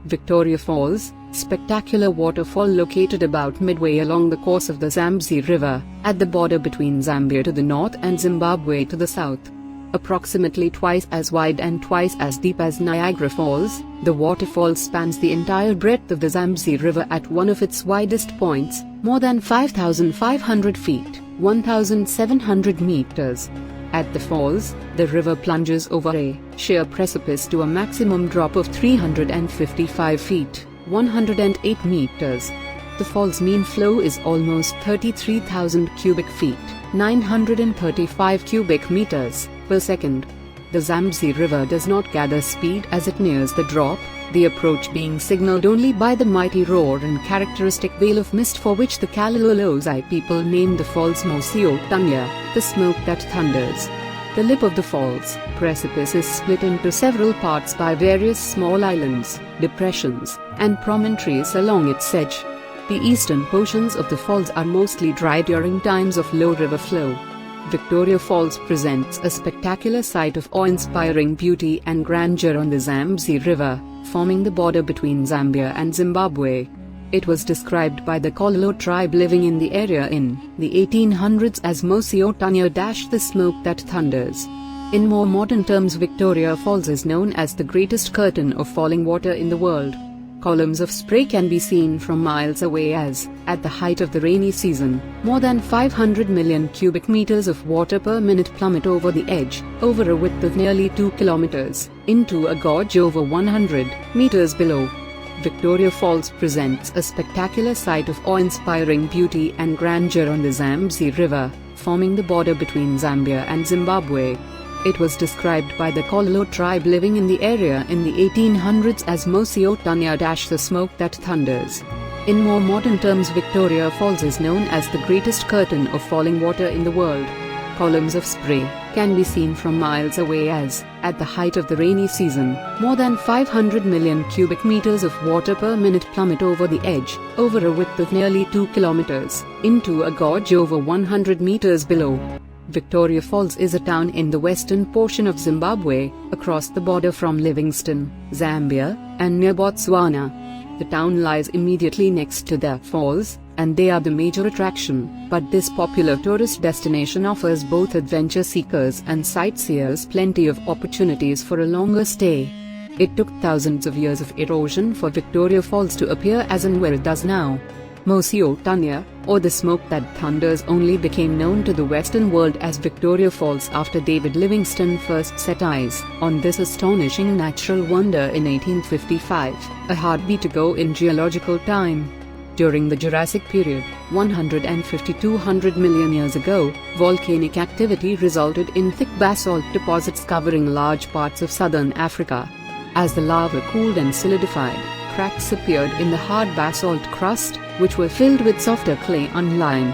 Victoria Falls, spectacular waterfall located about midway along the course of the Zambezi River, at the border between Zambia to the north and Zimbabwe to the south. Approximately twice as wide and twice as deep as Niagara Falls, the waterfall spans the entire breadth of the Zambezi River at one of its widest points, more than 5,500 feet, 1,700 meters. At the falls, the river plunges over a sheer precipice to a maximum drop of 355 feet, 108 meters. The fall's mean flow is almost 33,000 cubic feet, 935 cubic meters per second. The Zambezi River does not gather speed as it nears the drop, the approach being signaled only by the mighty roar and characteristic veil of mist for which the Kalololozai people named the falls Mosi-oa-Tunya, the smoke that thunders. The lip of the falls precipice is split into several parts by various small islands, depressions, and promontories along its edge. The eastern portions of the falls are mostly dry during times of low river flow. Victoria Falls presents a spectacular sight of awe-inspiring beauty and grandeur on the Zambezi River, forming the border between Zambia and Zimbabwe. It was described by the Kololo tribe living in the area in the 1800s as Mosi-oa-Tunya - the smoke that thunders. In more modern terms, Victoria Falls is known as the greatest curtain of falling water in the world. Columns of spray can be seen from miles away as, at the height of the rainy season, more than 500 million cubic meters of water per minute plummet over the edge, over a width of nearly 2 kilometers, into a gorge over 100 meters below. Victoria Falls presents a spectacular sight of awe-inspiring beauty and grandeur on the Zambezi River, forming the border between Zambia and Zimbabwe. It was described by the Kololo tribe living in the area in the 1800s as Mosi-oa-Tunya - the smoke that thunders. In more modern terms, Victoria Falls is known as the greatest curtain of falling water in the world. Columns of spray can be seen from miles away as, at the height of the rainy season, more than 500 million cubic meters of water per minute plummet over the edge, over a width of nearly 2 kilometers, into a gorge over 100 meters below. Victoria Falls is a town in the western portion of Zimbabwe, across the border from Livingstone, Zambia, and near Botswana. The town lies immediately next to the falls, and they are the major attraction, but this popular tourist destination offers both adventure seekers and sightseers plenty of opportunities for a longer stay. It took thousands of years of erosion for Victoria Falls to appear as and where it does now. Mosi-oa-Tunya, or the smoke that thunders, only became known to the Western world as Victoria Falls after David Livingstone first set eyes on this astonishing natural wonder in 1855, a heartbeat ago in geological time. During the Jurassic period, 150–200 million years ago, volcanic activity resulted in thick basalt deposits covering large parts of southern Africa. As the lava cooled and solidified, cracks appeared in the hard basalt crust, which were filled with softer clay and lime.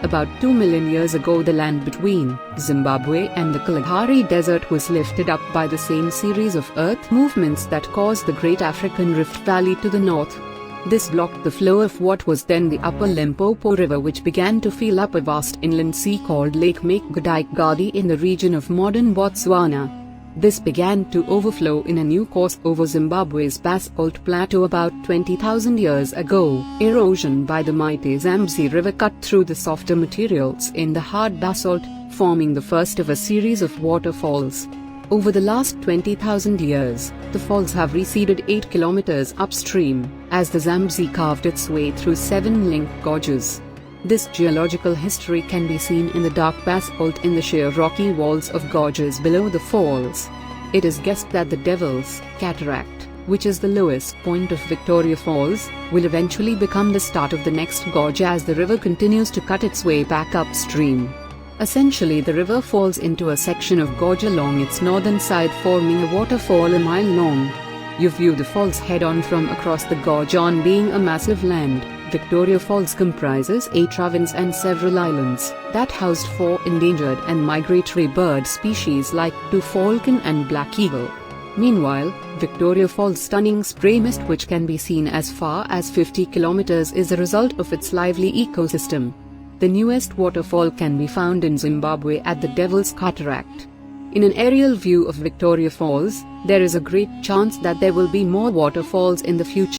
About 2 million years ago, the land between Zimbabwe and the Kalahari Desert was lifted up by the same series of earth movements that caused the Great African Rift Valley to the north. This blocked the flow of what was then the Upper Limpopo River, which began to fill up a vast inland sea called Lake Makgadikgadi in the region of modern Botswana. This began to overflow in a new course over Zimbabwe's basalt plateau about 20,000 years ago. Erosion by the mighty Zambezi River cut through the softer materials in the hard basalt, forming the first of a series of waterfalls. Over the last 20,000 years, the falls have receded 8 kilometers upstream, as the Zambezi carved its way through 7 linked gorges. This geological history can be seen in the dark basalt in the sheer rocky walls of gorges below the falls. It is guessed that the Devil's Cataract, which is the lowest point of Victoria Falls, will eventually become the start of the next gorge as the river continues to cut its way back upstream. Essentially, the river falls into a section of gorge along its northern side, forming a waterfall a mile long. You view the falls head-on from across the gorge, on being a massive land. Victoria Falls comprises 8 ravines and several islands that housed 4 endangered and migratory bird species like blue falcon and black eagle. Meanwhile, Victoria Falls' stunning spray mist, which can be seen as far as 50 kilometers, is a result of its lively ecosystem. The newest waterfall can be found in Zimbabwe at the Devil's Cataract. In an aerial view of Victoria Falls, there is a great chance that there will be more waterfalls in the future.